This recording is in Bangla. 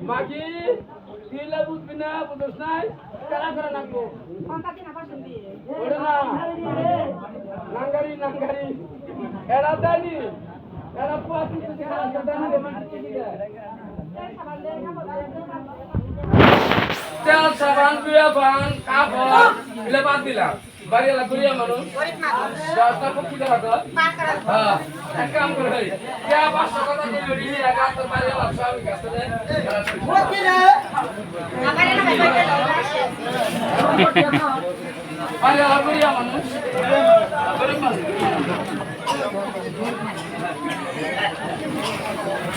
মাগি দিলে বুঝবি না বুঝছ নাই কারা করে নাকবো ওরে না নাঙ্গারি নাঙ্গারি এরা দেয়নি এরা পাতি যদি খারাপ করে দেয়নি তেল সাবান দুয়া বান কাপড় এলে বাদ দিলাম বাড়ি এলা করিয়া মানুষ দশটা পক্ষী দেওয়া তো হ্যাঁ এক কাম করে কে 500 কথা দিল রিলি রাখা তো বাড়ি এলা সব কাছে দে বাড়ি এলা করিয়া মানুষ গরিব মানুষ